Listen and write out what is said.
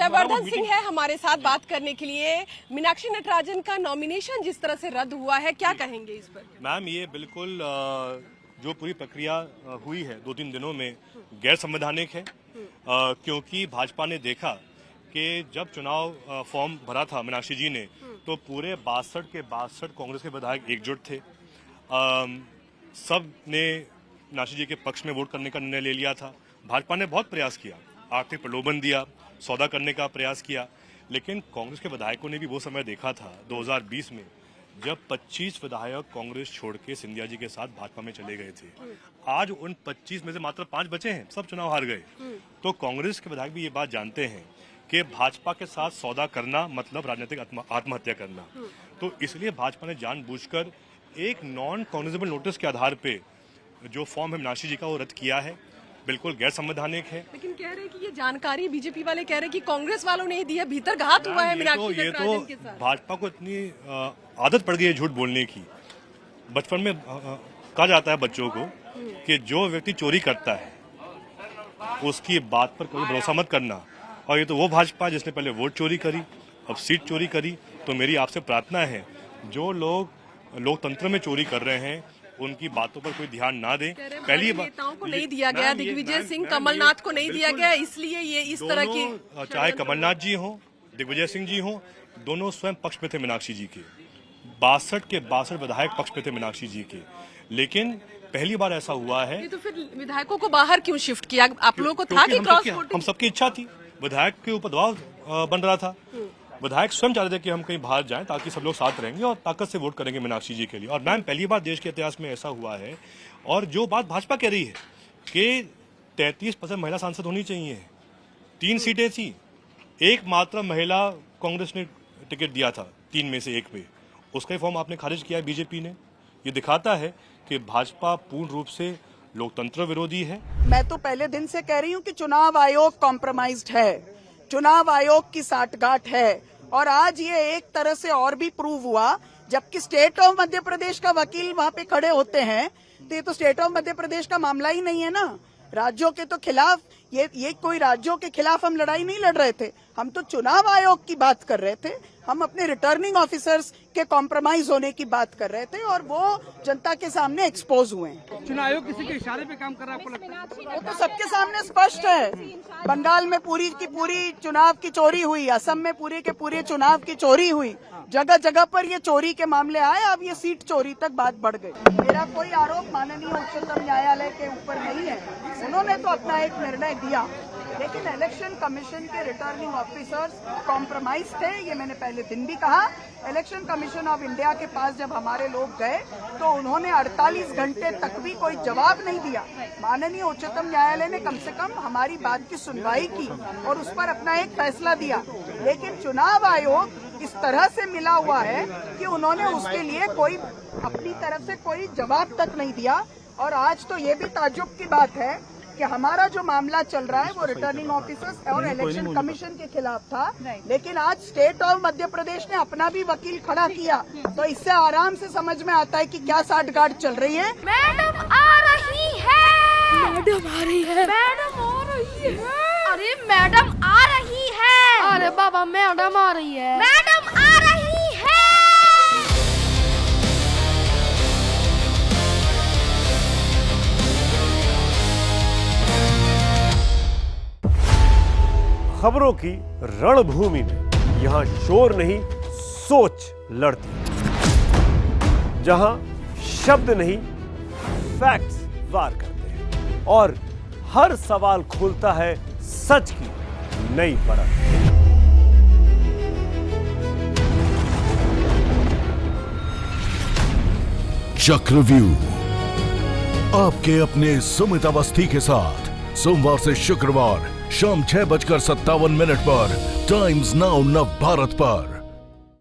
जयवर्धन सिंह है हमारे साथ बात करने के लिए। मीनाक्षी नटराजन का नॉमिनेशन जिस तरह से रद्द हुआ है, क्या कहेंगे इस पर? मैम, ये बिल्कुल जो पूरी प्रक्रिया हुई है 2-3 दिनों में गैर संवैधानिक है, क्योंकि भाजपा ने देखा कि जब चुनाव फॉर्म भरा था मीनाक्षी जी ने, तो पूरे 62 के 62 कांग्रेस के विधायक एकजुट थे। सब ने मीनाक्षी जी के पक्ष में वोट करने का निर्णय ले लिया था। भाजपा ने बहुत प्रयास किया, आर्थिक प्रलोभन दिया, सौदा करने का प्रयास किया, लेकिन कांग्रेस के विधायकों ने भी वो समय देखा था 2020 में, जब 25 विधायक कांग्रेस छोड़ के सिंधिया जी के साथ भाजपा में चले गए थे। आज उन 25 में से मात्र 5 बचे हैं, सब चुनाव हार गए। तो कांग्रेस के विधायक भी ये बात जानते हैं कि भाजपा के साथ सौदा करना मतलब राजनीतिक आत्महत्या करना। तो इसलिए भाजपा ने जानबूझकर एक नॉन कॉग्निजेबल नोटिस के आधार पे जो फॉर्म है मीनाक्षी जी का वो रद्द किया है। बिल्कुल गैर संवैधानिक है। लेकिन कह रहे हैं कि ये जानकारी बीजेपी वाले कह रहे हैं कि कांग्रेस वालों ने ही दी है, भीतर घात हुआ है मीनाक्षी नटराजन के साथ। भाजपा को इतनी आदत पड़ गई है झूठ बोलने की। बचपन में कहा जाता है बच्चों को कि जो व्यक्ति चोरी करता है उसकी बात पर कोई भरोसा मत करना। और ये तो वो भाजपा जिसने पहले वोट चोरी करी, अब सीट चोरी करी। तो मेरी आपसे प्रार्थना है, जो लोग लोकतंत्र में चोरी कर रहे हैं उनकी बातों पर कोई ध्यान ना दें। पहली बात नेताओं को नहीं दिया गया, दिग्विजय सिंह कमलनाथ को नहीं दिया गया, इसलिए ये इस तरह की, चाहे कमलनाथ जी हो, दिग्विजय सिंह जी हो, दोनों स्वयं पक्ष में थे मीनाक्षी जी के। 62 के 62 विधायक पक्ष में थे मीनाक्षी जी के। लेकिन पहली बार ऐसा हुआ है। तो फिर विधायकों को बाहर क्यों शिफ्ट किया? आप लोगों को था कि क्रॉस वोटिंग? हम सबकी इच्छा थी, विधायक के ऊपर दबाव बन रहा था। विधायक स्वयं चाह रहे थे कि हम कहीं बाहर जाएं ताकि सब लोग साथ रहेंगे और ताकत से वोट करेंगे मीनाक्षी जी के लिए। और मैम, पहली बार देश के इतिहास में ऐसा हुआ है। और जो बात भाजपा कह रही है कि 33% महिला सांसद होनी चाहिए, 3 सीटें थी, एकमात्र महिला कांग्रेस ने टिकट दिया था 3 में से 1 पे, उसका ही फॉर्म आपने खारिज किया है बीजेपी ने। ये दिखाता है कि भाजपा पूर्ण रूप से लोकतंत्र विरोधी है। मैं तो पहले दिन से कह रही हूँ कि चुनाव आयोग कॉम्प्रोमाइज्ड है, चुनाव आयोग की साठगांठ है। और आज ये एक तरह से और भी प्रूव हुआ, जबकि स्टेट ऑफ मध्य प्रदेश का वकील वहाँ पे खड़े होते हैं, तो ये तो स्टेट ऑफ मध्य प्रदेश का मामला ही नहीं है ना। राज्यों के तो खिलाफ ये कोई राज्यों के खिलाफ हम लड़ाई नहीं लड़ रहे थे, हम तो चुनाव आयोग की बात कर रहे थे। हम अपने रिटर्निंग ऑफिसर्स के कॉम्प्रोमाइज होने की बात कर रहे थे और वो जनता के सामने एक्सपोज हुए हैं। चुनाव आयोग किसी के इशारे पे काम कर रहा है, आपको लगता है? वो तो सबके सामने स्पष्ट है। बंगाल में पूरी की पूरी चुनाव की चोरी हुई, असम में पूरे के पूरे चुनाव की चोरी हुई, जगह जगह पर ये चोरी के मामले आए। अब ये सीट चोरी तक बात बढ़ गई। मेरा कोई आरोप माननीय उच्चतम न्यायालय के ऊपर नहीं है, उन्होंने तो अपना एक निर्णय दिया, लेकिन इलेक्शन कमीशन के रिटर्निंग ऑफिसर्स कॉम्प्रोमाइज थे। ये मैंने पहले दिन भी कहा। इलेक्शन कमीशन ऑफ इंडिया के पास जब हमारे लोग गए तो उन्होंने 48 घंटे तक भी कोई जवाब नहीं दिया। माननीय उच्चतम न्यायालय ने कम से कम हमारी बात की सुनवाई की और उस पर अपना एक फैसला दिया। लेकिन चुनाव आयोग इस तरह से मिला हुआ है कि उन्होंने उसके लिए कोई अपनी तरफ से कोई जवाब तक नहीं दिया। और आज तो ये भी ताज्जुब की बात है कि हमारा जो मामला चल रहा है वो रिटर्निंग ऑफिसर्स और इलेक्शन कमीशन के खिलाफ था, लेकिन आज स्टेट ऑफ मध्य प्रदेश ने अपना भी वकील खड़ा किया। तो इससे आराम से समझ में आता है कि क्या साठगांठ चल रही है। मैडम आ रही है, मैडम आ रही है, मैडम आ रही है, अरे मैडम आ रही है, अरे बाबा मैडम आ रही है, मैडम आ रही है। खबरों की रणभूमि में यहाँ शोर नहीं सोच लड़ती है, जहां शब्द नहीं फैक्ट्स वार करते हैं और हर सवाल खोलता है सच की नई परत। चक्रव्यूह आपके अपने सुमित अवस्थी के साथ सोमवार से शुक्रवार शाम 6:57 पर टाइम्स नाउ नव भारत पर।